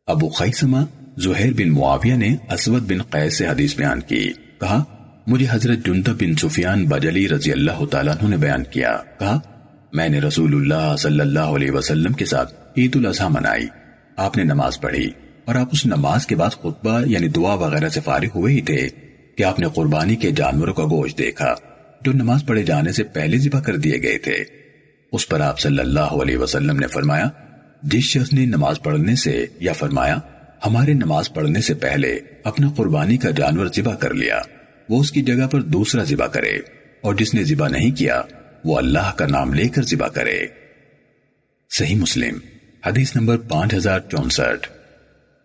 Abu खैसमा Zuhair बिन मुआविया ने असवद बिन कैस से हदीस बयान की। कहा, मुझे हजरत जुंदब बिन सुफियान बजली रजी अल्लाह तआला अन्हु ने बयान किया। कहा, मैंने रसूलुल्लाह सल्लल्लाहु अलैहि वसल्लम के साथ ईद उल अज़हा मनाई। आपने नमाज पढ़ी और आप उस नमाज के बाद खुतबा यानी दुआ वगैरह से फारिग हुए ही थे कि आपने कुर्बानी के जानवरों का गोश्त देखा जो नमाज पढ़े जाने से पहले ज़िबा कर दिए गए थे। उस पर आप सल्लल्लाहु अलैहि वसल्लम ने फरमाया, जिस शख्स ने नमाज पढ़ने से या फरमाया हमारे नमाज पढ़ने से पहले अपना कुर्बानी का जानवर ज़िबा कर लिया, वो उसकी जगह पर दूसरा ज़िबा करे, और जिसने ज़िबा नहीं किया वो अल्लाह का नाम लेकर ज़िबा करे। सही मुस्लिम हदीस नंबर 5064।